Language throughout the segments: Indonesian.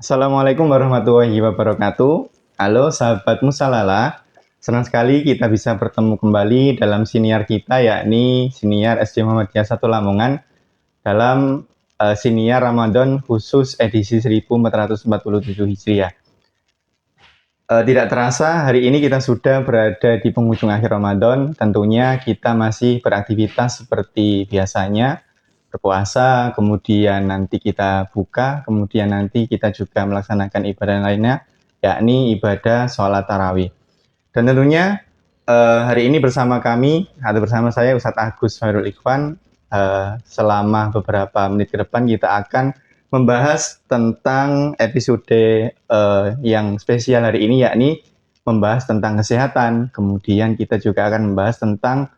Assalamualaikum warahmatullahi wabarakatuh. Halo sahabat Musalala, senang sekali kita bisa bertemu kembali dalam siniar kita yakni siniar SD Muhammadiyah 1 Lamongan dalam siniar Ramadan khusus edisi 1447 Hijriah. Tidak terasa hari ini kita sudah berada di penghujung akhir Ramadan. Tentunya kita masih beraktivitas seperti biasanya, berpuasa, kemudian nanti kita buka, kemudian nanti kita juga melaksanakan ibadah lainnya, yakni ibadah sholat tarawih. Dan tentunya hari ini bersama kami, atau bersama saya Ustadz Agus Khairul Ikhwan, selama beberapa menit ke depan kita akan membahas tentang episode yang spesial hari ini, yakni membahas tentang kesehatan. Kemudian kita juga akan membahas tentang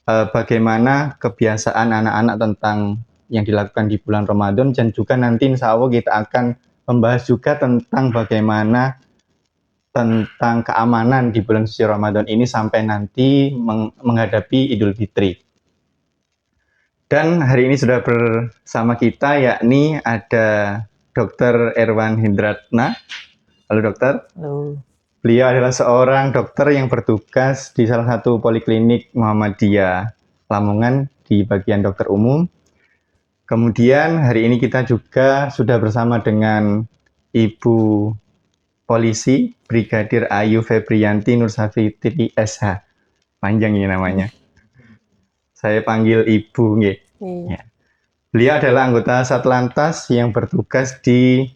bagaimana kebiasaan anak-anak tentang yang dilakukan di bulan Ramadan, dan juga nanti insya Allah kita akan membahas juga tentang bagaimana tentang keamanan di bulan suci Ramadan ini sampai nanti menghadapi Idul Fitri. Dan hari ini sudah bersama kita yakni ada Dr. Erwan Hindratna. Halo dokter. Halo. Beliau adalah seorang dokter yang bertugas di salah satu poliklinik Muhammadiyah Lamongan di bagian dokter umum. Kemudian hari ini kita juga sudah bersama dengan Ibu Polisi Brigadir Ayu Febrianti Nursafitri SH. Panjang ini namanya. Saya panggil Ibu nggih. Ya. Beliau adalah anggota Satlantas yang bertugas di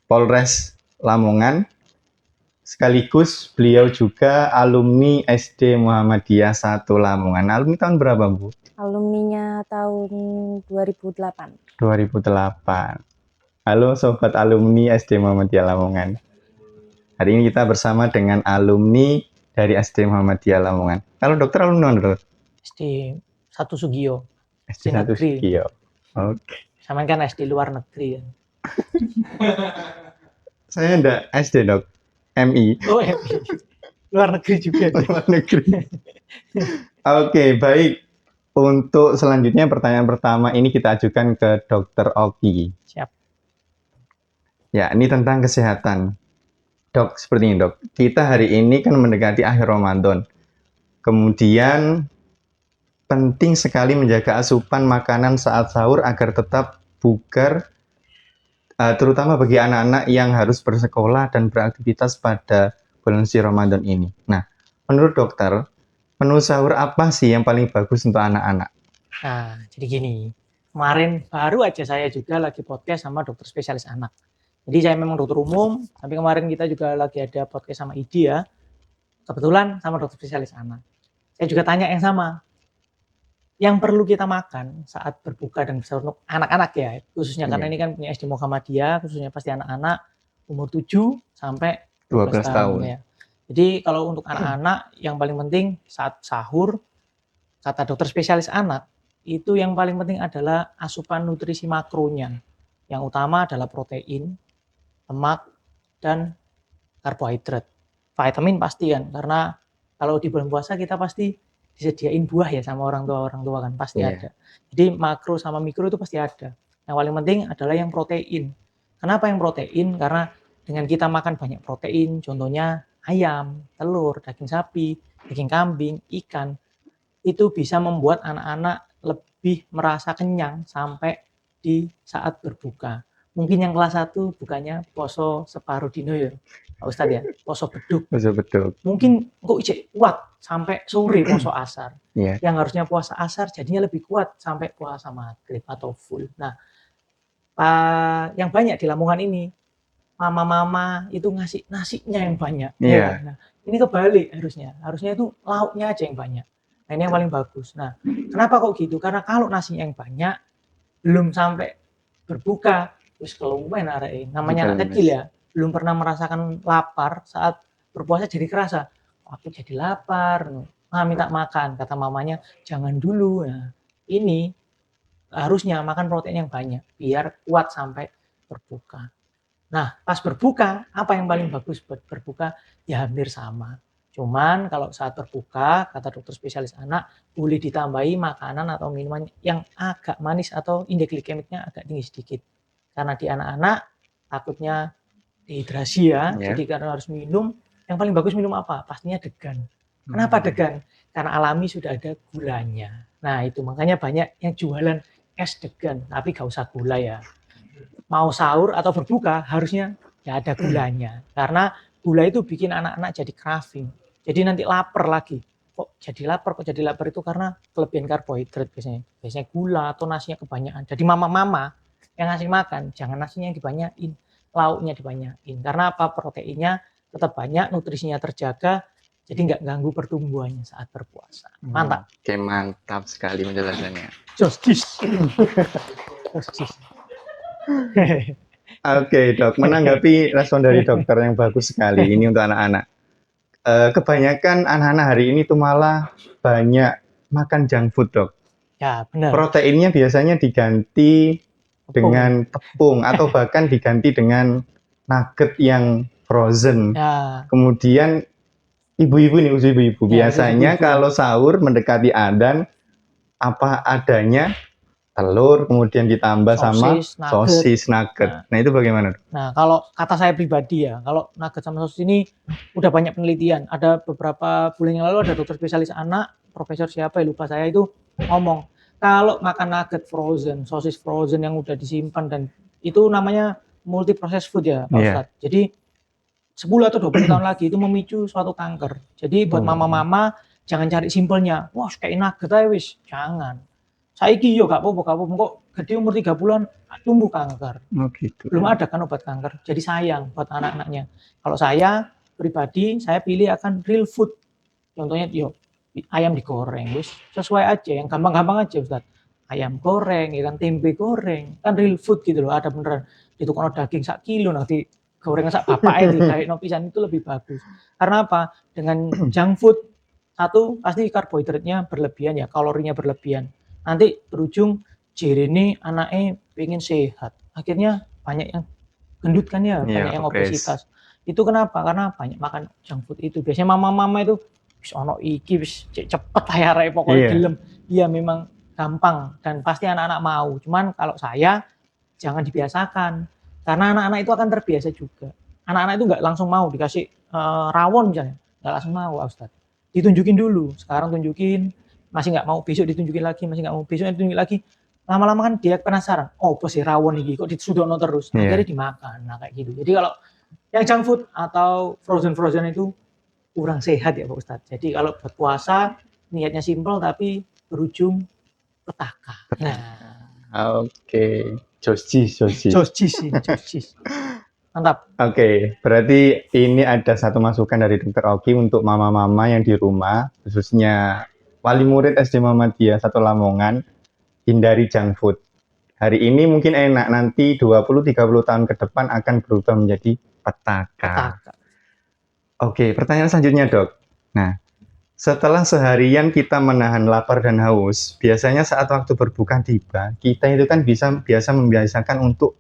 Polres Lamongan. Sekaligus beliau juga alumni SD Muhammadiyah 1 Lamongan. Alumni tahun berapa, Bu? Alumninya tahun 2008. 2008. Halo sobat alumni SD Muhammadiyah Lamongan. Hari ini kita bersama dengan alumni dari SD Muhammadiyah Lamongan. Kalau dokter alumni mana, Dok? SD 1 Sugio. SD 1 Sugio. Oke. Sama kan SD luar negeri kan. Saya enggak SD, Dok. MI. Oh, MI. Luar negeri juga. Luar negeri. Oke, baik. Untuk selanjutnya pertanyaan pertama ini kita ajukan ke Dokter Oki. Siap. Ya, ini tentang kesehatan. Dok, seperti ini dok. Kita hari ini kan mendekati akhir Ramadan. Kemudian penting sekali menjaga asupan makanan saat sahur agar tetap bugar, terutama bagi anak-anak yang harus bersekolah dan beraktivitas pada bulan suci Ramadan ini. Nah, menurut dokter, menu sahur apa sih yang paling bagus untuk anak-anak? Nah, jadi gini. Kemarin baru aja saya juga lagi podcast sama dokter spesialis anak. Jadi saya memang dokter umum, tapi kemarin kita juga lagi ada podcast sama IDI ya. Kebetulan sama dokter spesialis anak. Saya juga tanya yang sama. Yang perlu kita makan saat berbuka dan sahur untuk anak-anak ya, khususnya karena ini kan punya SD Muhammadiyah, khususnya pasti anak-anak umur 7 sampai 12 tahun ya. Jadi kalau untuk anak-anak yang paling penting saat sahur, kata dokter spesialis anak, itu yang paling penting adalah asupan nutrisi makronya. Yang utama adalah protein, lemak, dan karbohidrat. Vitamin pasti kan, karena kalau di bulan puasa kita pasti disediain buah ya sama orang tua kan, pasti ada. Jadi makro sama mikro itu pasti ada. Yang paling penting adalah yang protein. Kenapa yang protein? Karena dengan kita makan banyak protein, contohnya ayam, telur, daging sapi, daging kambing, ikan, itu bisa membuat anak-anak lebih merasa kenyang sampai di saat berbuka. Mungkin yang kelas 1 bukannya poso separuh dino ya, Pak Ustadz ya, poso beduk. Poso beduk. Mungkin kok ijek kuat sampai sore poso asar. Yang harusnya puasa asar jadinya lebih kuat sampai puasa maghrib atau full. Nah, yang banyak di Lamongan ini, mama-mama itu ngasih nasinya yang banyak. Nah, ini kebalik harusnya. Harusnya itu lauknya aja yang banyak. Nah, ini yang paling bagus. Nah, kenapa kok gitu? Karena kalau nasinya yang banyak, belum sampai berbuka, terus keluwen arek. Namanya anak kecil ya, belum pernah merasakan lapar saat berpuasa jadi kerasa. Aku jadi lapar, minta makan. Kata mamanya, jangan dulu. Nah, ini harusnya makan protein yang banyak, biar kuat sampai berbuka. Nah, pas berbuka, apa yang paling bagus buat berbuka? Ya hampir sama. Cuman kalau saat berbuka, kata dokter spesialis anak, boleh ditambahi makanan atau minuman yang agak manis atau indeks glikemiknya agak tinggi sedikit. Karena di anak-anak takutnya dehidrasi ya. Ya. Jadi karena harus minum, yang paling bagus minum apa? Pastinya degan. Kenapa degan? Karena alami sudah ada gulanya. Nah itu makanya banyak yang jualan es degan, tapi gak usah gula ya. Mau sahur atau berbuka harusnya ya ada gulanya. Karena gula itu bikin anak-anak jadi craving. Jadi nanti lapar lagi. Kok jadi lapar itu karena kelebihan karbohidrat biasanya. Biasanya gula atau nasinya kebanyakan. Jadi mama-mama yang ngasih makan, jangan nasinya yang dibanyakin, lauknya dibanyakin. Karena apa? Proteinnya tetap banyak, nutrisinya terjaga, jadi nggak ganggu pertumbuhannya saat berpuasa. Mantap. Oke, mantap sekali penjelasannya. Justice. Oke, Dok. Menanggapi respon dari dokter yang bagus sekali ini untuk anak-anak. Kebanyakan anak-anak hari ini tuh malah banyak makan junk food, Dok. Ya, benar. Proteinnya biasanya diganti dengan tepung atau bahkan diganti dengan nugget yang frozen. Ya. Kemudian ibu-ibu Ya, biasanya ibu-ibu. kalau sahur mendekati adzan apa adanya telur kemudian ditambah sosis nugget. Nah, itu bagaimana? Nah, kalau kata saya pribadi ya, kalau nugget sama sosis ini udah banyak penelitian. Ada beberapa bulan yang lalu ada dokter spesialis anak, profesor siapa ya lupa saya itu ngomong, kalau makan nugget frozen, sosis frozen yang udah disimpan dan itu namanya multi processed food ya, Pak Ustadz. Jadi 10 atau 20 tahun lagi itu memicu suatu kanker. Jadi buat mama-mama jangan cari simpelnya. Wah, kayak nugget aja wis. Jangan. Saiki yo gak apa-apa kok gede umur 3 bulan tumbuh kanker. Gitu. Belum ada kan obat kanker. Jadi sayang buat anak-anaknya. Kalau saya pribadi saya pilih akan real food. Contohnya yo ayam digoreng wis sesuai aja yang gampang-gampang aja Ustaz. Ayam goreng, ya kan tempe goreng. Kan real food gitu loh, ada beneran ditukar daging sak kilo nanti goreng sak bapak itu kayak pisan itu lebih bagus. Karena apa? Dengan junk food satu pasti karbohidratnya berlebihan ya, kalorinya berlebihan. Nanti berujung ini anaknya pengen sehat. Akhirnya banyak yang gendut kan ya, banyak yang obesitas. Itu kenapa? Karena banyak makan junk food itu. Biasanya mama-mama itu wis ono iki wis cepet ya rek pokoknya gelem. Iya memang gampang dan pasti anak-anak mau. Cuman kalau saya jangan dibiasakan. Karena anak-anak itu akan terbiasa juga. Anak-anak itu nggak langsung mau dikasih rawon misalnya, nggak langsung mau Ustaz. Ditunjukin dulu, sekarang tunjukin, masih nggak mau, besok ditunjukin lagi, masih nggak mau, besok ditunjukin lagi. Lama-lama kan dia penasaran, oh apa sih rawon ini kok disudono terus, akhirnya dimakan. Nah kayak gitu. Jadi kalau yang junk food atau frozen itu kurang sehat ya Pak Ustadz. Jadi kalau buat puasa niatnya simple tapi berujung petaka. Nah, oke. Josis. Mantap. Oke, berarti ini ada satu masukan dari Dr. Oki untuk mama-mama yang di rumah, khususnya wali murid SD Muhammadiyah 1 Lamongan, hindari junk food. Hari ini mungkin enak, nanti 20-30 tahun ke depan akan berubah menjadi petaka. Oke, pertanyaan selanjutnya, Dok. Nah, setelah seharian kita menahan lapar dan haus, biasanya saat waktu berbuka tiba, kita itu kan biasa membiasakan untuk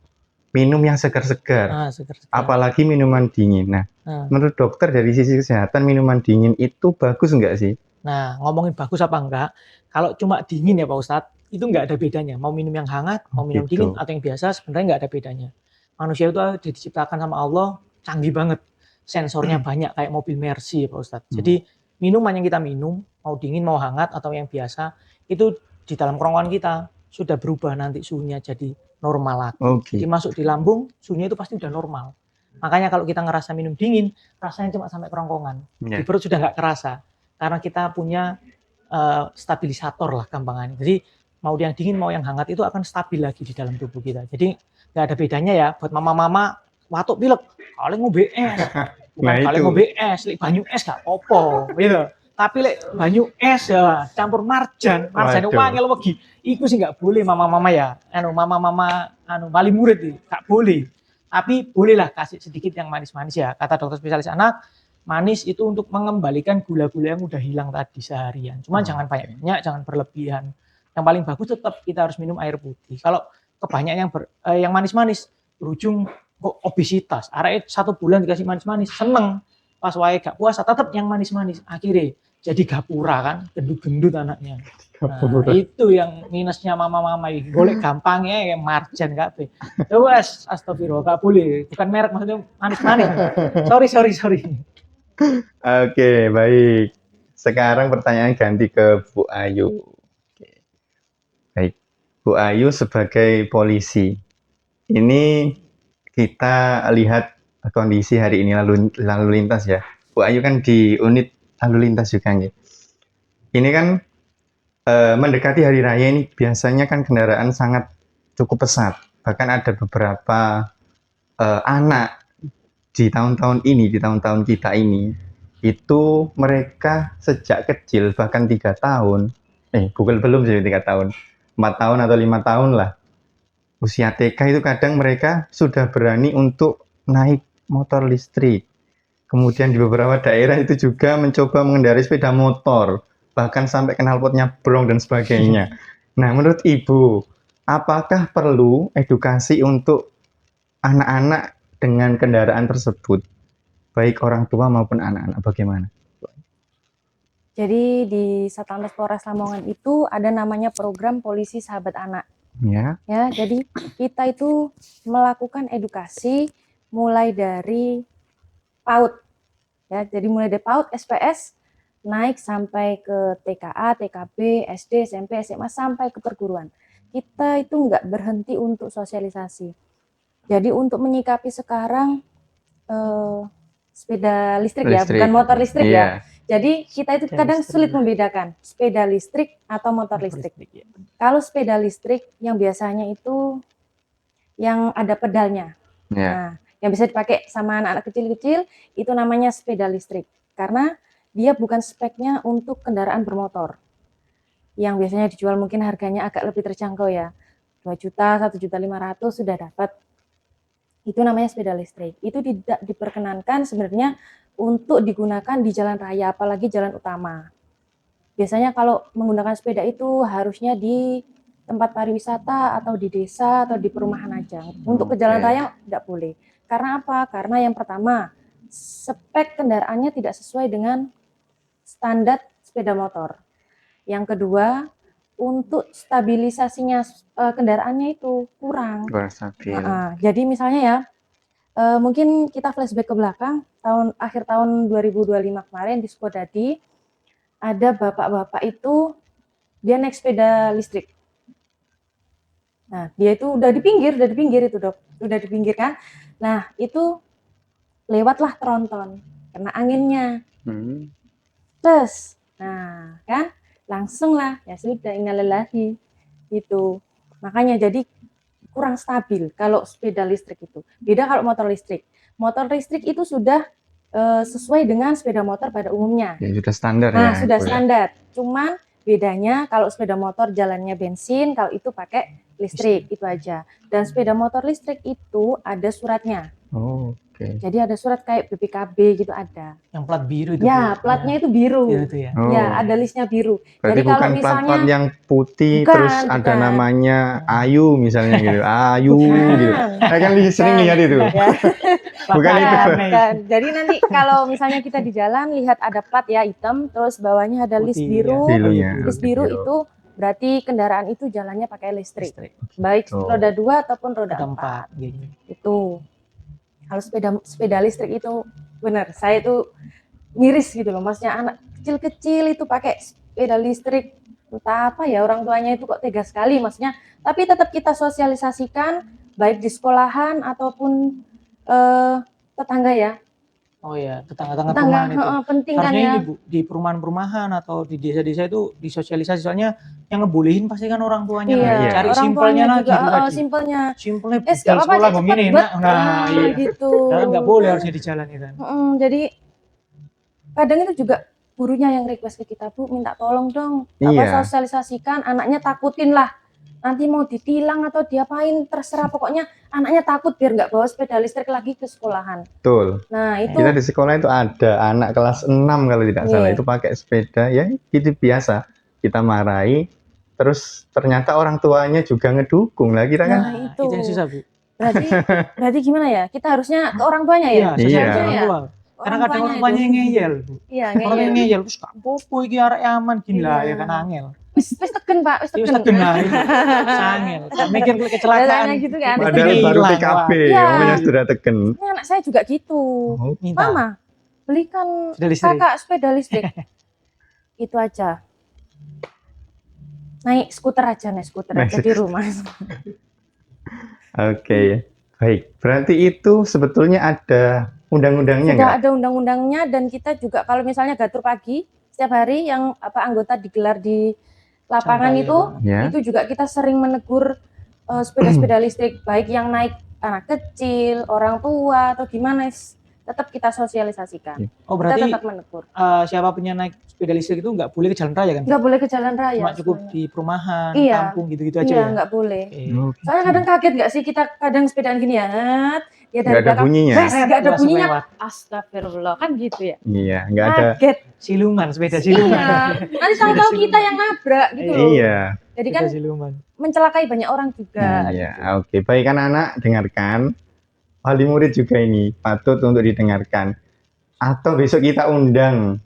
minum yang segar-segar. Apalagi minuman dingin. Nah, menurut dokter dari sisi kesehatan minuman dingin itu bagus enggak sih? Nah, ngomongin bagus apa enggak, kalau cuma dingin ya Pak Ustadz, itu enggak ada bedanya. Mau minum yang hangat, mau minum dingin atau yang biasa sebenarnya enggak ada bedanya. Manusia itu diciptakan sama Allah canggih banget. Sensornya banyak kayak mobil Mercy ya Pak Ustadz. Jadi minuman yang kita minum, mau dingin, mau hangat atau yang biasa, itu di dalam kerongkongan kita sudah berubah nanti suhunya jadi normal lagi. Jadi masuk di lambung, suhunya itu pasti udah normal. Makanya kalau kita ngerasa minum dingin, rasanya cuma sampai kerongkongan. Di perut sudah nggak kerasa. Karena kita punya stabilisator lah gampangannya. Jadi mau yang dingin, mau yang hangat itu akan stabil lagi di dalam tubuh kita. Jadi nggak ada bedanya ya buat mama-mama watuk pilek, kalian ngombe es. Bukan kalian ngombe es, lek banyu es gak apa-apa, gitu. Tapi lek banyu es ya campur marjan itu wangel wegi. Iku sih nggak boleh mama-mama ya. Mama-mama wali murid nggak boleh. Tapi bolehlah kasih sedikit yang manis-manis ya. Kata dokter spesialis anak, manis itu untuk mengembalikan gula-gula yang udah hilang tadi seharian. Cuman jangan banyak-banyak, jangan berlebihan. Yang paling bagus tetap kita harus minum air putih. Kalau kebanyakan yang manis-manis berujung kok obesitas. Arek 1 bulan dikasih manis-manis, seneng. Pas wae gak puasa tetap yang manis-manis. Akhirnya jadi gapura kan, gendut-gendut anaknya. Nah, Gapura. itu yang minusnya mama-mama ini. Golek gampangnya kayak marjan kabeh. Ya wes, astagfirullah, gak boleh. Bukan merek maksudnya manis-manis. Sorry. Oke, baik. Sekarang pertanyaan ganti ke Bu Ayu. Oke. Baik, Bu Ayu sebagai polisi. Ini kita lihat kondisi hari ini lalu lintas ya. Bu Ayu kan di unit lalu lintas juga nih. Ini kan mendekati hari raya ini biasanya kan kendaraan sangat cukup pesat. Bahkan ada beberapa anak di tahun-tahun ini, di tahun-tahun kita ini, itu mereka sejak kecil bahkan 3 tahun, bukan belum sih 3 tahun, 4 tahun atau 5 tahun lah. Usia TK itu kadang mereka sudah berani untuk naik motor listrik. Kemudian di beberapa daerah itu juga mencoba mengendarai sepeda motor, bahkan sampai knalpotnya brong dan sebagainya. Nah, menurut Ibu, apakah perlu edukasi untuk anak-anak dengan kendaraan tersebut, baik orang tua maupun anak-anak, bagaimana? Jadi di Satlantas Polres Lamongan itu ada namanya program Polisi Sahabat Anak. Ya, Jadi kita itu melakukan edukasi mulai dari PAUD. Jadi mulai dari PAUD, SPS, naik sampai ke TKA, TKB, SD, SMP, SMA, sampai ke perguruan. Kita itu nggak berhenti untuk sosialisasi. Jadi untuk menyikapi sekarang sepeda listrik ya, bukan motor listrik ya. Jadi kita itu kadang sulit membedakan sepeda listrik atau motor listrik. Kalau sepeda listrik yang biasanya itu yang ada pedalnya. Nah, yang bisa dipakai sama anak-anak kecil-kecil itu namanya sepeda listrik. Karena dia bukan speknya untuk kendaraan bermotor. Yang biasanya dijual mungkin harganya agak lebih terjangkau ya. 2 juta, 1.500.000 sudah dapat. Itu namanya sepeda listrik. Itu tidak diperkenankan sebenarnya untuk digunakan di jalan raya, apalagi jalan utama. Biasanya kalau menggunakan sepeda itu harusnya di tempat pariwisata atau di desa atau di perumahan aja. Untuk ke jalan raya tidak boleh. Karena apa? Karena yang pertama, spek kendaraannya tidak sesuai dengan standar sepeda motor. Yang kedua, untuk stabilisasinya kendaraannya itu kurang stabil. Jadi misalnya ya, mungkin kita flashback ke belakang, akhir tahun 2025 kemarin di Sukodadi, ada bapak-bapak itu, dia naik sepeda listrik. Nah, dia itu udah di pinggir itu dok, udah di pinggir kan. Nah, itu lewatlah tronton, kena anginnya. Terus, nah kan, langsung lah, ya sudah innalillahi gitu. Makanya jadi kurang stabil kalau sepeda listrik itu. Beda kalau motor listrik. Motor listrik itu sudah sesuai dengan sepeda motor pada umumnya. Ya, sudah standar nah, ya. sudah standar. Cuman bedanya kalau sepeda motor jalannya bensin, kalau itu pakai listrik, itu aja. Dan sepeda motor listrik itu ada suratnya. Jadi ada surat kayak BPKB gitu ada. Yang plat biru itu. Ya, platnya itu biru. Itu ya. Ya, ada listnya biru. Berarti jadi bukan kalau misalnya plat yang putih terus ada namanya Ayu misalnya gitu. Ayu gitu. Saya kan sering lihat itu. Ya. Bukan itu. Bukan. Jadi nanti kalau misalnya kita di jalan lihat ada plat ya hitam terus bawahnya ada list biru. List biru itu berarti kendaraan itu jalannya pakai listrik. Baik roda 2 ataupun roda 4. Itu. Kalau sepeda listrik itu benar, saya itu miris gitu loh, maksudnya anak kecil-kecil itu pakai sepeda listrik, entah apa ya orang tuanya itu kok tega sekali maksudnya. Tapi tetap kita sosialisasikan baik di sekolahan ataupun tetangga ya. Oh ya, tetangga perumahan itu. Penting kan harusnya ya. Di perumahan-perumahan atau di desa-desa itu disosialisasi, soalnya yang ngebolehin pasti kan orang tuanya. Cari orang simpelnya juga, lagi. simpelnya budal sekolah begini enak. Nah, iya. Gitu. Karena nggak boleh harusnya di jalan itu. Jadi kadang itu juga gurunya yang request ke kita, Bu, minta tolong dong sosialisasikan, anaknya takutin lah. Nanti mau ditilang atau diapain terserah, pokoknya anaknya takut biar nggak bawa sepeda listrik lagi ke sekolahan. Betul. Nah itu kita di sekolah itu ada anak kelas 6 kalau tidak salah itu pakai sepeda ya itu biasa, kita marahi terus ternyata orang tuanya juga ngedukung lah kita kan. Nah itu yang susah Bu. berarti gimana ya, kita harusnya ke orang tuanya ya. Iya. Karena kadang orang tuanya ngeyel. Iya, Orang ngeyel terus gak apa-apa iki arek aman gini lah Iya. ya kan angel. Wis tegen, Pak, wis Wis tegen. tegen lah. Angel. Gak mikir kecelakaan. Biasanya gitu kan. Mesti Padahal baru hilang, PKB, Iya. omnya sudah tegen. Ini anak saya juga gitu. Oh, Minta. Mama, belikan Sepeda listrik. kakak sepeda listrik. Itu aja. Naik skuter aja di rumah. Oke, baik. Berarti itu sebetulnya ada undang-undangnya Sudah nggak? ada undang-undangnya dan kita juga kalau misalnya gatur pagi setiap hari yang anggota digelar di lapangan Santai, itu, Ya. itu juga kita sering menegur sepeda-sepeda listrik baik yang naik anak kecil, orang tua atau gimana, tetap kita sosialisasikan. Oh Kita berarti tetap menegur. siapa punya naik sepeda listrik itu nggak boleh ke jalan raya kan? Nggak boleh ke jalan raya. Cuma cukup semuanya. di perumahan, Iya. kampung gitu-gitu aja Iya, ya. nggak boleh. Oke. Soalnya kadang kaget nggak sih kita kadang sepedaan gini ya, ya Nggak ada bunyinya. nggak ada Langsung bunyinya. lewat. Astagfirullah, kan gitu ya. Iya, nggak ada. Kaget. Siluman, sepeda siluman. Iya. Nanti tahu-tahu kita yang nabrak gitu loh. Iya. Jadi kan Sepeda siluman. mencelakai banyak orang juga. Iya, oke. Baik anak-anak, dengarkan. Wali murid juga ini patut untuk didengarkan. Atau besok kita undang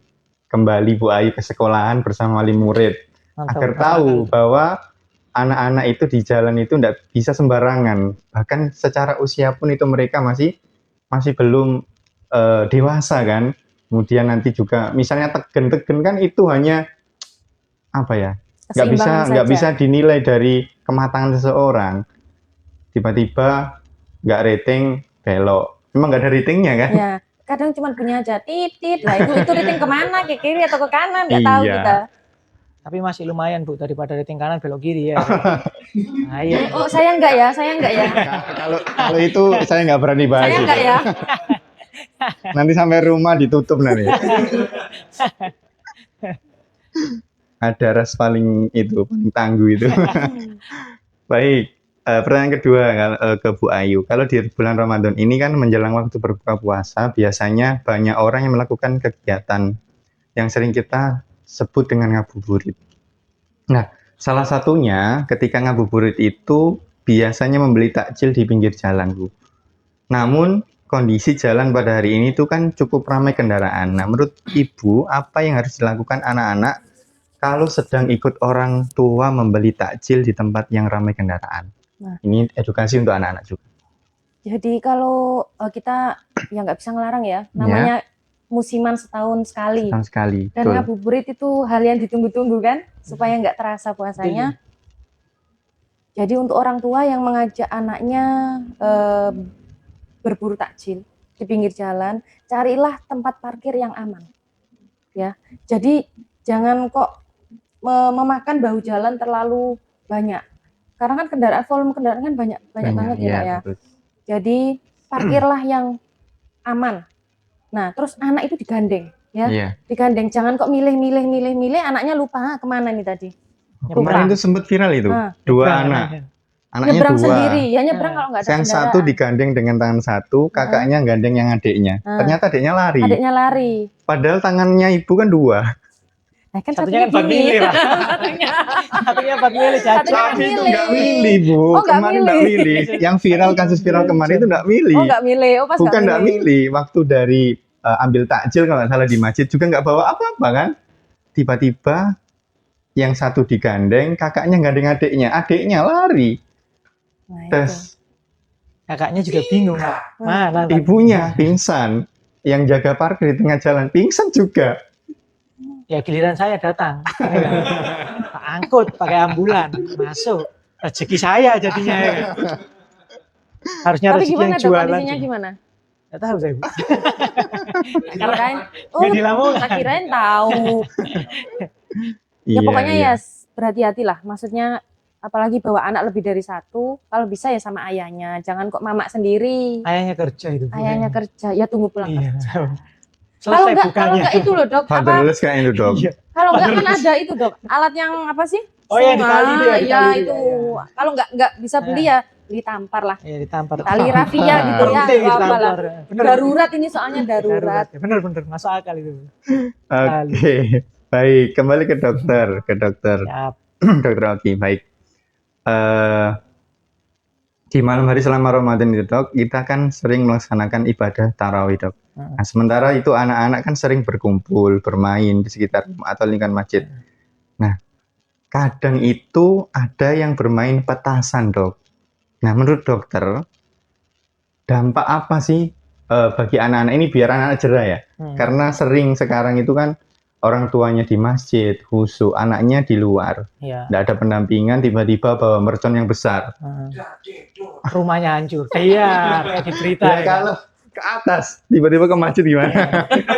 kembali Bu Ayu ke sekolahan bersama wali murid. Mantap. Agar tahu bahwa anak-anak itu di jalan itu tidak bisa sembarangan. Bahkan secara usia pun itu mereka masih belum dewasa kan. Kemudian nanti juga misalnya tegen kan itu hanya apa ya? Keseimbangan Nggak saja. bisa dinilai dari kematangan seseorang. Tiba-tiba nggak rating belok. Memang nggak ada ratingnya kan? Ya, kadang cuma bunyi aja titit. Lah itu rating kemana? Ke kiri atau ke kanan? Nggak tahu Iya. kita. Tapi masih lumayan Bu daripada rating kanan belok kiri ya. Ayo. Oh, saya enggak ya. Kalau itu saya nggak berani bahas. Saya itu. enggak ya. Nanti sampai rumah ditutup nanti. Ada ras paling tangguh itu. Baik, pertanyaan kedua ke Bu Ayu. Kalau di bulan Ramadan ini kan menjelang waktu berbuka puasa, biasanya banyak orang yang melakukan kegiatan yang sering kita sebut dengan ngabuburit. Nah, salah satunya ketika ngabuburit itu biasanya membeli takjil di pinggir jalan, Bu. Namun kondisi jalan pada hari ini itu kan cukup ramai kendaraan. Nah, menurut Ibu, apa yang harus dilakukan anak-anak kalau sedang ikut orang tua membeli takjil di tempat yang ramai kendaraan? Nah. Ini edukasi untuk anak-anak juga. Jadi kalau kita ya nggak bisa ngelarang ya. Namanya musiman setahun sekali. Setahun sekali. Dan Betul. ngabuburit itu hal yang ditunggu-tunggu kan, supaya nggak terasa puasanya. Jadi untuk orang tua yang mengajak anaknya berburu takjil di pinggir jalan, carilah tempat parkir yang aman. Ya, jadi jangan kok memakan bahu jalan terlalu banyak. Karena kan volume kendaraan kan banyak banget ya, Pak ya. Betul. Jadi parkirlah yang aman. Nah, terus anak itu digandeng, ya. Iya. Digandeng, jangan kok milih, anaknya lupa kemana nih tadi. Kemarin itu sempat viral itu. Dua anak. Anaknya Nyebrang dua. sendiri, ya nyebrang kalau nggak ada Yang kendaraan. satu digandeng dengan tangan satu, kakaknya gandeng yang adiknya. Ternyata adiknya lari. Adiknya lari. Padahal tangannya ibu kan dua. Nah, kan Satunya kan buat gini. milih, Pak. Satunya buat milih Satunya jajan. kan Tapi itu milih. nggak milih, Bu. Oh, nggak Kemarin nggak milih. Yang viral, kasus viral kemarin itu nggak milih. Oh, nggak milih. Oh, pas Bukan nggak milih. Waktu dari ambil takjil kalau nggak salah di masjid juga nggak bawa apa-apa kan. Tiba-tiba yang satu digandeng, kakaknya gandeng adiknya. Adiknya lari. Nah, itu. Terus Kakaknya juga bingung. Mana? ibunya pingsan. Yang jaga parkir di tengah jalan pingsan juga. Ya giliran saya datang. Pak angkut pakai ambulan masuk. Rezeki saya jadinya. Ya. Harusnya Tapi rezeki gimana yang dok, jualan. kondisinya gimana? Nggak tahu saya. Bu. Kirain, Nggak di Lamongan. tak kirain tahu. Ya pokoknya ya berhati-hatilah. Maksudnya apalagi bawa anak lebih dari satu, kalau bisa ya sama ayahnya. Jangan kok mamak sendiri. Ayahnya kerja itu. Bu. Ayahnya kerja, ya tunggu pulang Iya. kerja. Selesai Kalau bukannya. enggak itu loh dok, apa? Fatherless kayak itu dok. Iya. Kalau enggak kan ada itu dok, alat yang apa sih? Oh ya di tali itu ya. di Iya tali itu. ya. Kalau enggak bisa beli ya beli tampar lah. Ya ditampar. Tali rafia gitu ya, Penting nggak apa-apa lah. ditampar. Bener. Darurat ini soalnya darurat. Bener masuk akal itu. Oke. Baik, kembali ke dokter. Siap. Dokter Oki, baik. Di malam hari selama Ramadan itu dok, kita kan sering melaksanakan ibadah tarawih dok. Nah, sementara itu anak-anak kan sering berkumpul, bermain di sekitar rumah atau lingkungan masjid. Nah, kadang itu ada yang bermain petasan dok. Nah, menurut dokter, dampak apa sih bagi anak-anak ini biar anak-anak jerah ya? Karena sering sekarang itu kan orang tuanya di masjid, khusyuk, anaknya di luar. Ya. Nggak ada pendampingan, tiba-tiba bawa mercon yang besar. Rumahnya hancur. Iya, kayak di berita. Ya, kalau ke atas, tiba-tiba ke masjid gimana? Ya,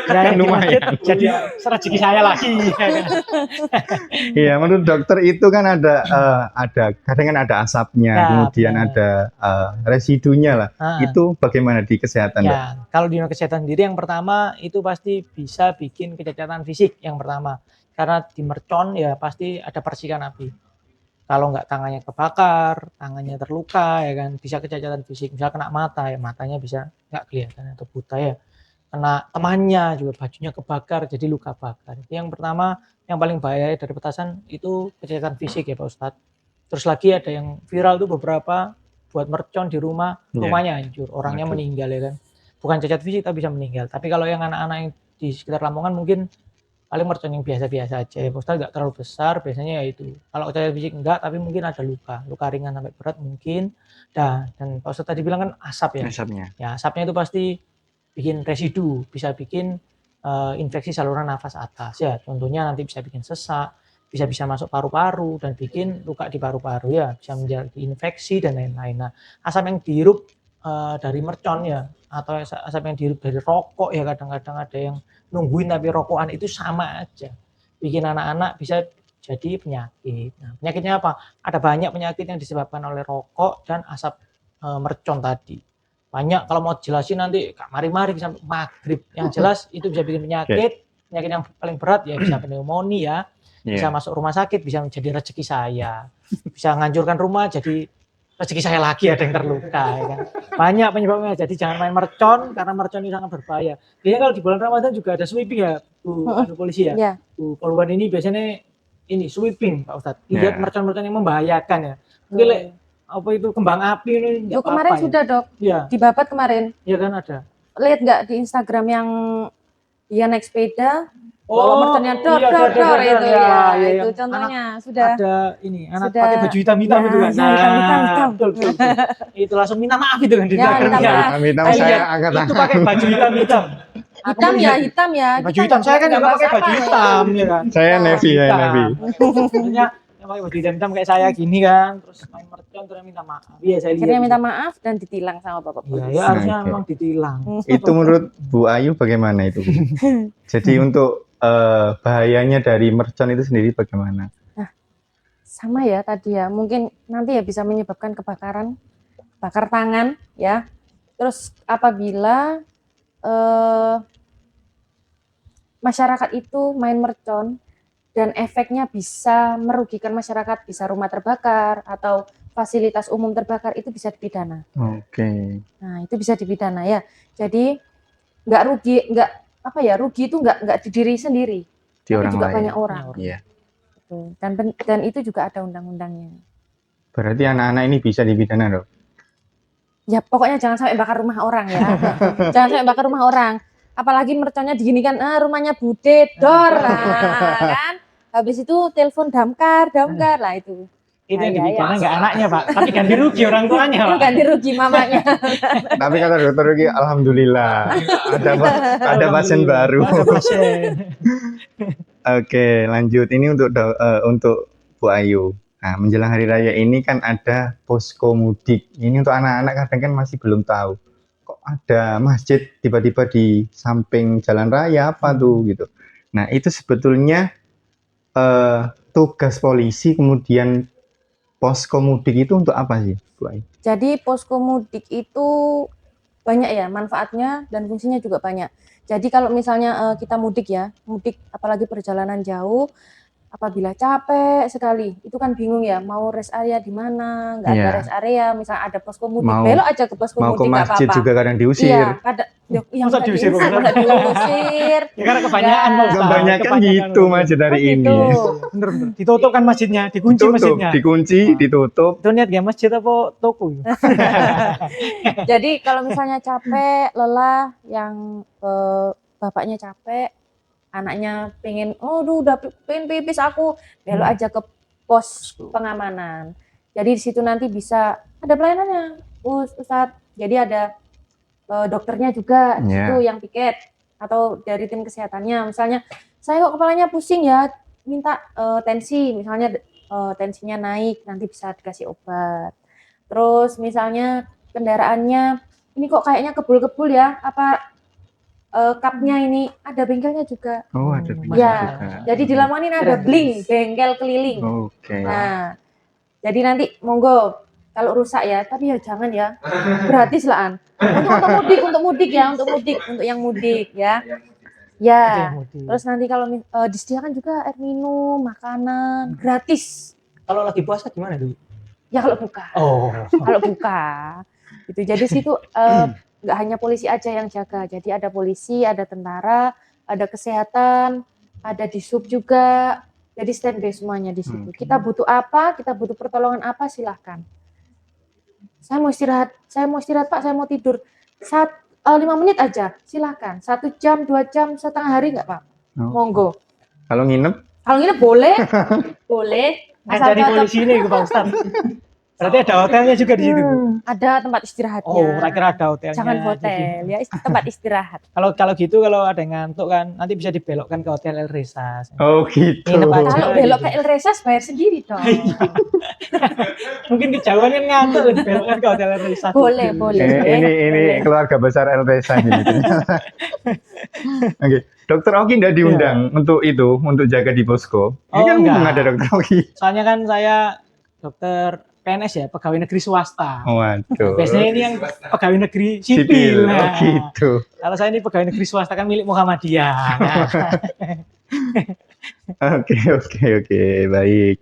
Kan di masjid lumayan. jadi rezeki saya lagi. Iya, menurut dokter itu kan ada kadang kan ada asapnya, Ya, kemudian benar. ada residunya lah. Ah. Itu bagaimana di kesehatan dok? Ya, kalau di dunia kesehatan sendiri yang pertama itu pasti bisa bikin kecacatan fisik yang pertama. Karena di mercon ya pasti ada percikan api. Kalau nggak tangannya kebakar, tangannya terluka ya kan, bisa kecacatan fisik. Misal kena mata ya matanya bisa nggak kelihatan atau buta ya. Kena temannya juga bajunya kebakar jadi luka bakar. Itu yang pertama yang paling bahaya dari petasan itu kecacatan fisik ya Pak Ustadz. Terus lagi ada yang viral tuh beberapa buat mercon di rumah, rumahnya hancur, orangnya meninggal ya kan. Bukan cacat fisik tapi bisa meninggal. Tapi kalau yang anak-anak yang di sekitar Lamongan mungkin paling mercon yang biasa-biasa aja ya. Maksudnya nggak terlalu besar, biasanya ya itu. Kalau cacat fisik enggak, tapi mungkin ada luka ringan sampai berat mungkin. Dan Pak Ustadz tadi bilang kan asap ya. Asapnya. Ya asapnya itu pasti bikin residu, bisa bikin infeksi saluran nafas atas ya. Contohnya nanti bisa bikin sesak, bisa masuk paru-paru dan bikin luka di paru-paru ya, bisa menjadi infeksi dan lain-lain. Nah, asap yang dihirup dari mercon ya, atau asap yang dihirup dari rokok ya kadang-kadang ada yang nungguin tapi rokokan itu sama aja. Bikin anak-anak bisa jadi penyakit. Nah, penyakitnya apa? Ada banyak penyakit yang disebabkan oleh rokok dan asap mercon tadi. Banyak kalau mau jelasin nanti mari-mari sampai maghrib. Yang jelas itu bisa bikin penyakit. Penyakit yang paling berat ya bisa pneumonia, bisa masuk rumah sakit, bisa menjadi rezeki saya. Bisa menghancurkan rumah jadi rezeki saya lagi ada yang terluka ya kan. Banyak penyebabnya. Jadi jangan main mercon karena mercon ini sangat berbahaya. Biasanya kalau di bulan Ramadan juga ada sweeping ya, Bu polisi ya. Ya. Bu Polwan ini biasanya ini sweeping Pak Ustadz. Lihat mercon-mercon yang membahayakan ya. Mungkin apa itu kembang api ini Loh, kemarin apa, sudah dok, ya. Di Babat kemarin. Iya kan ada. Lihat nggak di Instagram yang dia naik sepeda, bawa merconnya dor itu ya, itu contohnya sudah ada ini anak sudah, pakai baju hitam-hitam itu kan. Hitam. Betul. Itu langsung minta maaf itu kan di Ya, Instagram. Minta saya angkat Itu pakai baju hitam-hitam. hitam ya. Baju hitam. Saya kan juga pakai baju hitam ya kan. Saya navy. Maksudnya yang pakai baju hitam kayak saya gini kan, terus main mercon terus minta maaf. Iya saya lihat. Akhirnya minta maaf dan ditilang sama Bapak Iya, polisi. ya harusnya memang ditilang. Itu menurut Bu Ayu bagaimana itu? Jadi untuk bahayanya dari mercon itu sendiri bagaimana? Nah, sama ya tadi ya, mungkin nanti ya bisa menyebabkan kebakaran, bakar tangan ya. Terus apabila masyarakat itu main mercon dan efeknya bisa merugikan masyarakat, bisa rumah terbakar atau fasilitas umum terbakar, itu bisa dipidana. Oke. Nah, itu bisa dipidana ya. Jadi rugi itu nggak di diri sendiri, Di tapi orang juga lain. banyak orang. Iya. Dan itu juga ada undang-undangnya. Berarti anak-anak ini bisa dipidana dok? Ya pokoknya jangan sampai bakar rumah orang ya. Jangan sampai bakar rumah orang. Apalagi merconnya diginikan, rumahnya bude, dor, kan. Habis itu telepon damkar lah itu. Itu yang dipidana nggak anaknya Pak, tapi ganti rugi orang tuanya Pak. Ganti rugi mamanya. Tapi kata dokter Rugi, alhamdulillah ada pasien baru. Oke, lanjut. Ini untuk Bu Ayu. Nah, menjelang hari raya ini kan ada posko mudik. Ini untuk anak-anak kadang kan masih belum tahu. Kok ada masjid tiba-tiba di samping jalan raya apa tuh gitu. Nah, itu sebetulnya tugas polisi kemudian posko mudik itu untuk apa sih, Bu Ayu? Jadi posko mudik itu banyak ya manfaatnya dan fungsinya juga banyak. Jadi kalau misalnya kita mudik apalagi perjalanan jauh, apabila capek sekali, itu kan bingung ya, mau rest area di mana, nggak ada Iya. rest area, misalnya ada posko mudik, Mau- belok aja ke posko Mau ke mudik nggak masjid apa-apa. juga kadang diusir. Iya, kadang yang Masa diusir, Pak? nggak diusir. Ya karena kebanyakan Enggak. Pak Ustaz. Kebanyakan gitu masjid hari Oh, ini. gitu. Bener. Ditutup kan masjidnya, dikunci Tutup, masjidnya. dikunci, Wah. ditutup. Itu niat ya masjid apa toko? Jadi kalau misalnya capek, lelah, yang bapaknya capek, anaknya pengen, udah pengen pipis aku, belok aja ke pos pengamanan. Jadi di situ nanti bisa ada pelayanannya, Ustadz. Jadi ada dokternya juga di situ yang piket atau dari tim kesehatannya. Misalnya saya kok kepalanya pusing ya, minta tensi, misalnya tensinya naik, nanti bisa dikasih obat. Terus misalnya kendaraannya ini kok kayaknya kebul-kebul ya, apa cupnya ini ada bengkelnya juga. Oh, ada bengkel Ya, juga. jadi di Lamongan ini ada bling, bengkel keliling. Oke. Nah, jadi nanti monggo kalau rusak ya, tapi ya jangan ya, gratis lah An. Untuk mudik ya, untuk yang mudik ya. Ya, terus nanti kalau disediakan juga air minum, makanan, gratis. Kalau lagi puasa gimana tuh? Ya kalau buka. Oh. Kalau buka. Gitu. Jadi situ nggak hanya polisi aja yang jaga. Jadi ada polisi, ada tentara, ada kesehatan, ada disub juga. Jadi standby semuanya di situ. Kita butuh apa, kita butuh pertolongan apa, silahkan. Saya mau istirahat Pak, saya mau tidur. 5 menit aja, silahkan. 1 jam, 2 jam, setengah hari nggak Pak? Monggo. Kalau nginep? Kalau nginep boleh, boleh. Ada di polisi ini Pak Ustaz. Berarti ada hotelnya juga di situ. Ada tempat istirahatnya. Oh, kira ada hotelnya. Jangan hotel, ya tempat istirahat. Kalau gitu kalau ada yang ngantuk kan nanti bisa dibelokkan ke hotel El Resas. Oh gitu. Kalau belok ke El Resas bayar sendiri dong. Mungkin kejauhan kan ngantuk dibelokkan ke hotel El Resas. Boleh. Ini keluarga besar El Resa ini. Oke. Dokter Oki nggak diundang untuk jaga di posko. Ini kan mumpung ada Dokter Oki. Soalnya kan saya dokter PNS ya, pegawai negeri swasta. Waduh. Biasanya ini yang pegawai negeri sipil. Oh gitu. Kalau saya ini pegawai negeri swasta kan milik Muhammadiyah. Oke, baik.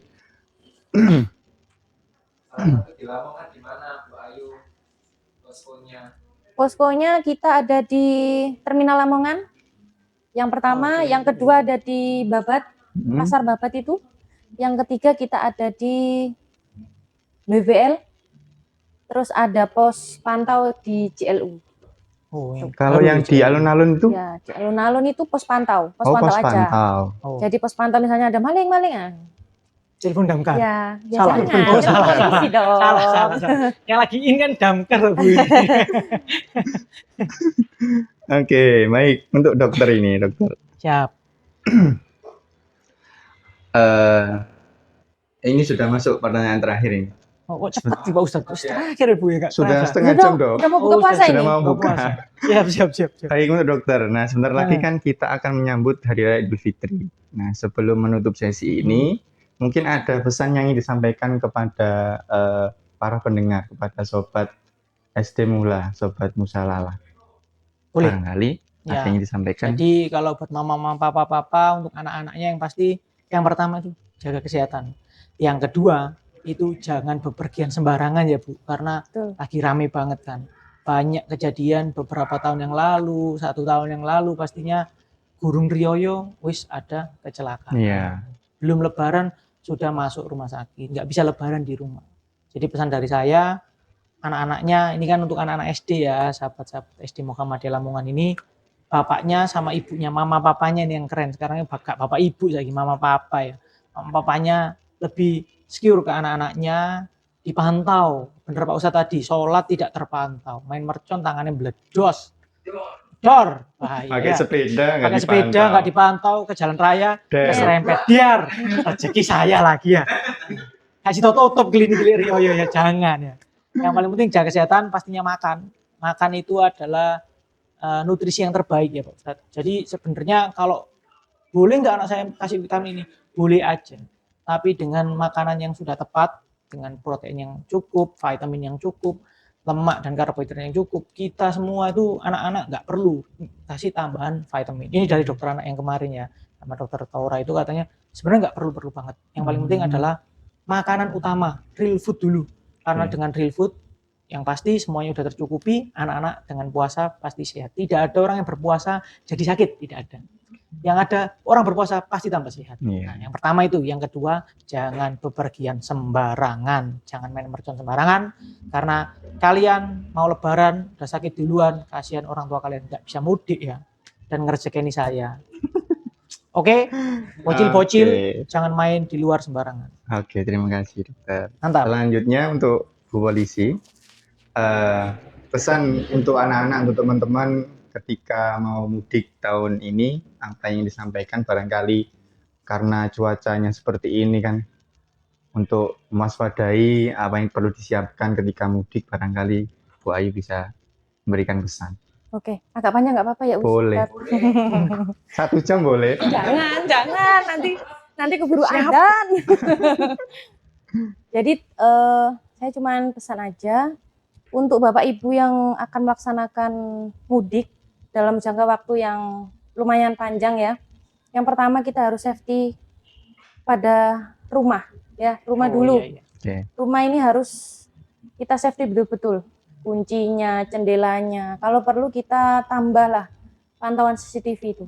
Di Lamongan di mana Bu Ayu poskonya? Poskonya kita ada di Terminal Lamongan. Yang pertama, yang kedua ada di Babat, Pasar Babat itu. Yang ketiga kita ada di BWL. Terus ada pos pantau di CLU. Oh, Kalau yang di alun-alun itu? Ya, di alun-alun itu pos pantau, pos aja. Pantau. Oh. Jadi pos pantau misalnya ada maling-malingan. Telepon damkar. Ya, Salah. jangan. Oh, salah. Polisi dong. Salah. Yang lagi in kan damkar Bu. Oke, baik. Untuk dokter ini, dokter. Siap. Ini sudah masuk pertanyaan terakhir ini. Oh, kok cepat sih Pak Ustadz? Terakhir Bu ya Kak. Sudah Terasa. setengah jam dong. Udah mau buka puasa Sudah ini. mau buka. Siap. Baik untuk dokter. Nah, sebentar lagi kan kita akan menyambut Hari Raya Idul Fitri. Nah, sebelum menutup sesi ini, mungkin ada pesan yang ingin disampaikan kepada para pendengar, kepada sobat SD Mula, sobat Musalala. Boleh. Barangkali ada yang disampaikan. Jadi kalau buat mama-mama, papa-papa, untuk anak-anaknya yang pasti yang pertama itu jaga kesehatan. Yang kedua itu jangan bepergian sembarangan ya Bu, karena lagi rame banget kan. Banyak kejadian beberapa tahun yang lalu, 1 tahun yang lalu pastinya Gurun Rioyo wis ada kecelakaan. Iya. Belum lebaran sudah masuk rumah sakit, nggak bisa lebaran di rumah. Jadi pesan dari saya, anak-anaknya, ini kan untuk anak-anak SD ya, sahabat-sahabat SD Muhammadiyah Lamongan ini, bapaknya sama ibunya, mama papanya ini yang keren. Sekarang bapak ibu lagi, mama papa ya. Mama papanya lebih secure ke anak-anaknya, dipantau. Bener Pak Ustadz tadi, sholat tidak terpantau. Main mercon tangannya bledos. Dor. Pakai sepeda nggak dipantau, ke jalan raya, keserempet. Biar rezeki saya lagi ya. Kasih tutup klinik-klinik Rioyo ya, jangan ya. Yang paling penting jaga kesehatan, pastinya makan. Makan itu adalah nutrisi yang terbaik ya Pak Ustadz. Jadi sebenarnya kalau boleh nggak anak saya kasih vitamin ini? Boleh aja. Tapi dengan makanan yang sudah tepat, dengan protein yang cukup, vitamin yang cukup, lemak dan karbohidrat yang cukup, kita semua itu anak-anak nggak perlu kasih tambahan vitamin. Ini dari dokter anak yang kemarin ya, sama dokter Taura itu katanya sebenarnya nggak perlu banget. Yang paling penting adalah makanan utama, real food dulu. Karena dengan real food yang pasti semuanya udah tercukupi, anak-anak dengan puasa pasti sehat. Tidak ada orang yang berpuasa jadi sakit, tidak ada. Yang ada orang berpuasa pasti tambah sehat. Nah, yang pertama itu, yang kedua jangan bepergian sembarangan, jangan main mercon sembarangan, karena kalian mau lebaran udah sakit duluan, kasihan orang tua kalian nggak bisa mudik ya, dan ngerjekeni saya. Oke, bocil-bocil jangan main di luar sembarangan. Oke, terima kasih dokter. Mantap. Selanjutnya untuk Bu Polisi, pesan untuk anak-anak, untuk teman-teman ketika mau mudik tahun ini, apa yang disampaikan barangkali karena cuacanya seperti ini kan, untuk mewaspadai apa yang perlu disiapkan ketika mudik, barangkali Bu Ayu bisa memberikan pesan. Oke, agak panjang nggak apa-apa ya Ustaz? Boleh. 1 jam boleh? Jangan, nanti keburu adzan. Jadi saya cuma pesan aja untuk Bapak Ibu yang akan melaksanakan mudik dalam jangka waktu yang lumayan panjang ya. Yang pertama kita harus safety pada rumah ya, rumah dulu. Iya. Oke. Rumah ini harus kita safety betul-betul. Kuncinya, jendelanya. Kalau perlu kita tambahlah pantauan CCTV itu.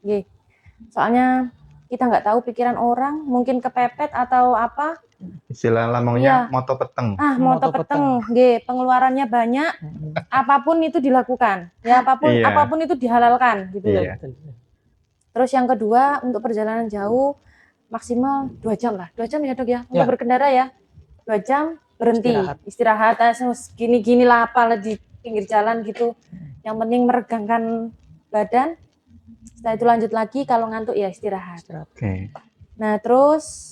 Oke. Soalnya kita nggak tahu pikiran orang, mungkin kepepet atau apa. Istilah lamangnya moto peteng. Moto peteng. Nggih, pengeluarannya banyak. Apapun itu dilakukan. Ya, apapun itu dihalalkan gitu loh. Terus yang kedua, untuk perjalanan jauh maksimal 2 jam lah. 2 jam ya, Dok ya. Untuk berkendara ya. 2 jam berhenti, istirahat gini-gini lah apalah di pinggir jalan gitu. Yang penting meregangkan badan. Setelah itu lanjut lagi, kalau ngantuk ya istirahat. Oke. Nah, terus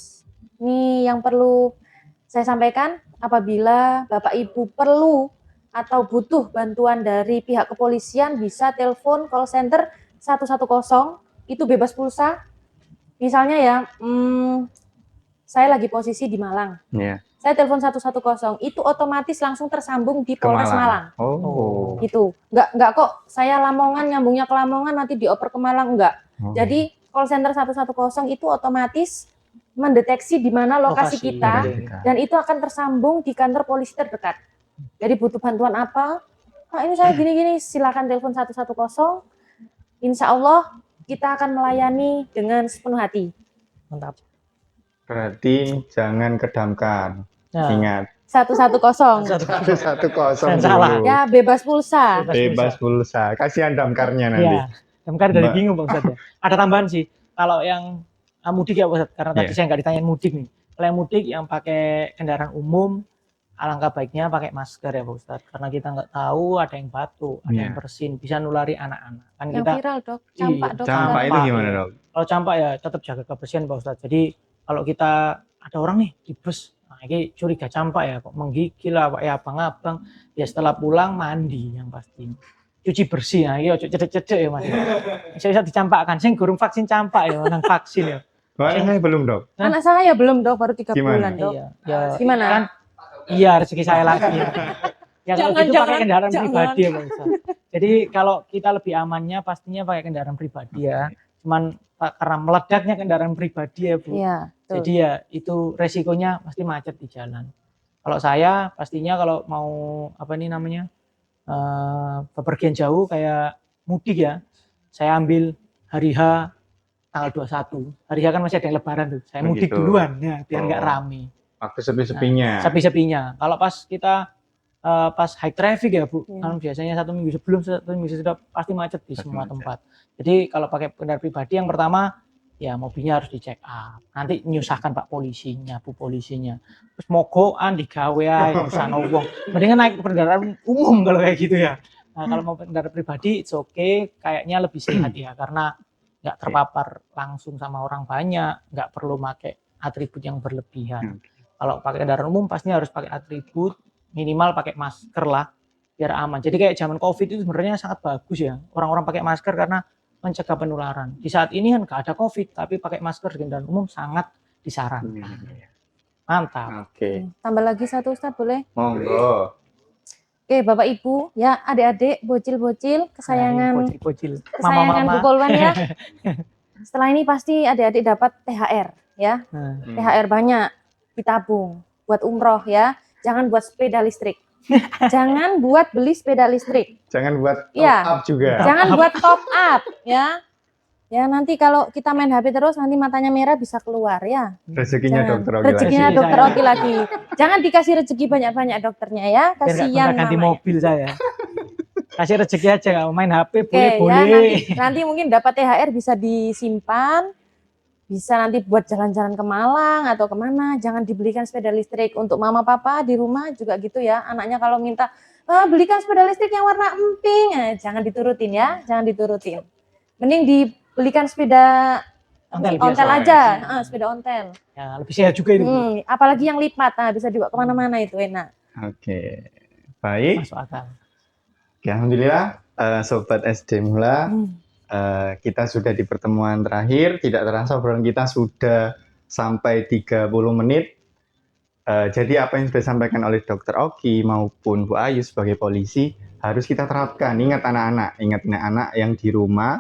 ini yang perlu saya sampaikan, apabila Bapak Ibu perlu atau butuh bantuan dari pihak kepolisian, bisa telepon call center 110, itu bebas pulsa. Misalnya ya, saya lagi posisi di Malang. Saya telepon 110, itu otomatis langsung tersambung di Polres Malang. Oh. Gitu. Enggak kok saya Lamongan, nyambungnya ke Lamongan nanti dioper ke Malang, enggak. Jadi call center 110 itu otomatis mendeteksi di mana lokasi kita dan itu akan tersambung di kantor polisi terdekat. Jadi butuh bantuan apa? Pak, ini saya gini-gini, silakan telepon 110. Insya Allah kita akan melayani dengan sepenuh hati. Mantap. Berarti jangan kedamkar. Ingat. 110. 110 salah. Ya, bebas pulsa. Bebas pulsa. Kasihan damkarnya nanti. Ya, damkar dari bingung Bang Ustaz ya. Ada tambahan sih. Kalau yang mudik ya Ustaz, karena tadi saya nggak ditanyain mudik nih. Kalau yang mudik yang pakai kendaraan umum, alangkah baiknya pakai masker ya Pak Ustaz. Karena kita nggak tahu ada yang batuk, ada yang bersin, bisa nulari anak-anak. Kan yang kita, viral Dok, campak Dok. Campak itu gimana Dok? Kalau campak ya tetap jaga kebersihan Pak Ustaz. Jadi kalau kita ada orang nih di bus, nah ini curiga campak ya, kok menggigil lah Pak ya abang-abang, ya setelah pulang mandi yang pasti. Cuci bersih, nah ini ojo cedek-cedek ya Mas. Saya bisa dicampakkan, saya gurung vaksin campak ya, nang vaksin ya. Saya belum Dok. Anak saya belum Dok, baru 3 bulan Dok. Iya, gimana? Kan, iya rezeki saya lagi ya. Ya kalau gitu pakai kendaraan pribadi ya Bang Ustaz. Jadi kalau kita lebih amannya pastinya pakai kendaraan pribadi ya. Cuman karena meledaknya kendaraan pribadi ya Bu. Iya, jadi ya itu resikonya pasti macet di jalan. Kalau saya pastinya kalau mau apa nih namanya bepergian jauh kayak mudik ya, saya ambil hari H tanggal 21. Hari H kan masih ada yang lebaran tuh. Saya mudik duluan ya biar nggak rame. Waktu sepi-sepinya. Sepi-sepinya. Kalau pas kita pas high traffic ya Bu, kan biasanya 1 minggu sebelum, 1 minggu sesudah pasti macet di semua tempat. Jadi kalau pakai kendaraan pribadi yang pertama ya mobilnya harus dicek up. Nanti nyusahkan Pak polisinya, Bu polisinya. Terus mogokan digawe ae nyusahno wong. Mendingan naik kendaraan umum kalau kayak gitu ya. Nah, kalau mau kendaraan pribadi it's okay, kayaknya lebih sehat ya karena nggak terpapar langsung sama orang banyak, nggak perlu pakai atribut yang berlebihan. Kalau pakai kendaraan umum pastinya harus pakai atribut, minimal pakai masker lah biar aman. Jadi kayak zaman Covid itu sebenarnya sangat bagus ya. Orang-orang pakai masker karena mencegah penularan. Di saat ini kan nggak ada Covid, tapi pakai masker di kendaraan umum sangat disarankan. Mantap. Oke. Tambah lagi 1 Ustaz boleh? Monggo. Oke, Bapak Ibu, ya adik-adik, bocil-bocil, kesayangan Bocil-bocil. kesayangan Bu Polwan ya. setelah ini pasti adik-adik dapat THR ya. Nah, THR banyak ditabung buat umroh ya. Jangan buat sepeda listrik. Jangan buat beli sepeda listrik. Jangan buat top Iya. up juga. Jangan buat top up ya. Ya nanti kalau kita main HP terus nanti matanya merah bisa keluar ya. Rezekinya Jangan. dokter Oki Rezekinya lagi. dokter Saya. Oki lagi. Jangan dikasih rezeki banyak-banyak dokternya ya. biar nggak Kasihan gonta-ganti mamanya. mobil saya. Kasih rezeki aja, nggak mau main HP Oke ya boleh. nanti mungkin dapat THR bisa disimpan. Bisa nanti buat jalan-jalan ke Malang atau kemana. Jangan dibelikan sepeda listrik. Untuk mama papa di rumah juga gitu ya. Anaknya kalau minta, belikan sepeda listrik yang warna emping. Jangan diturutin ya. Jangan diturutin. Mending dibelikan sepeda Ontel ontel biasa. aja. Sepeda ontel. Ya, lebih sehat juga itu. Bu. Apalagi yang lipat. Bisa dibawa kemana-mana itu enak. Oke, baik. Masuk akal. Oke, alhamdulillah, sobat SD Mula. Kita sudah di pertemuan terakhir, tidak terasa obrolan kita sudah sampai 30 menit. Jadi apa yang sudah disampaikan oleh Dokter Oki maupun Bu Ayu sebagai polisi harus kita terapkan. Ingat anak-anak yang di rumah,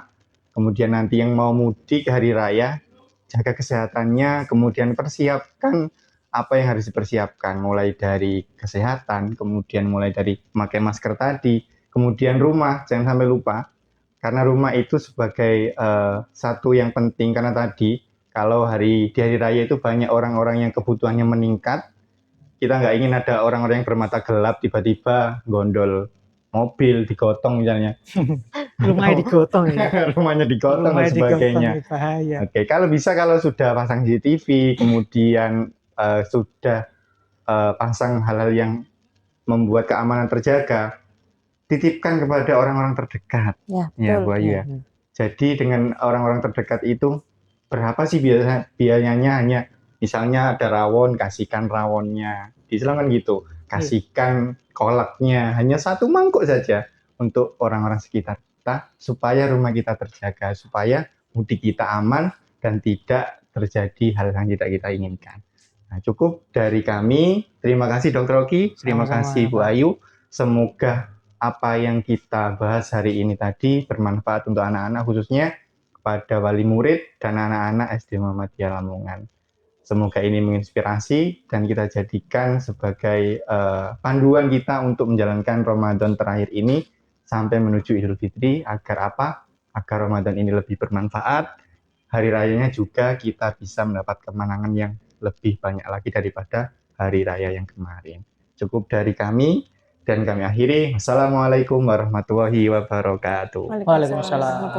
kemudian nanti yang mau mudik hari raya, jaga kesehatannya, kemudian persiapkan apa yang harus dipersiapkan, mulai dari kesehatan, kemudian mulai dari memakai masker tadi, kemudian rumah, jangan sampai lupa. Karena rumah itu sebagai satu yang penting, karena tadi kalau di hari raya itu banyak orang-orang yang kebutuhannya meningkat. Kita nggak ingin ada orang-orang yang bermata gelap tiba-tiba gondol mobil digotong misalnya. Rumahnya digotong ya. Rumahnya digotong dan sebagainya. Bahaya. Oke, kalau bisa kalau sudah pasang CCTV, kemudian sudah pasang hal-hal yang membuat keamanan terjaga, titipkan kepada orang-orang terdekat. Ya, Bu Ayu ya. Jadi dengan orang-orang terdekat itu berapa sih biayanya? Hanya misalnya ada rawon, kasihkan rawonnya. Di Islam kan gitu, kasihkan kolaknya. Hanya 1 mangkuk saja untuk orang-orang sekitar kita supaya rumah kita terjaga, supaya mudik kita aman dan tidak terjadi hal yang tidak kita inginkan. Nah, cukup dari kami. Terima kasih Dokter Oki, terima kasih Bu Ayu. Semoga apa yang kita bahas hari ini tadi bermanfaat untuk anak-anak, khususnya kepada wali murid dan anak-anak SD Muhammadiyah Lamongan. Semoga ini menginspirasi dan kita jadikan sebagai panduan kita untuk menjalankan Ramadan terakhir ini sampai menuju Idul Fitri. Agar apa? Agar Ramadan ini lebih bermanfaat. Hari rayanya juga kita bisa mendapat kemenangan yang lebih banyak lagi daripada hari raya yang kemarin. Cukup dari kami. Dan kami akhiri. Wassalamualaikum warahmatullahi wabarakatuh. Waalaikumsalam.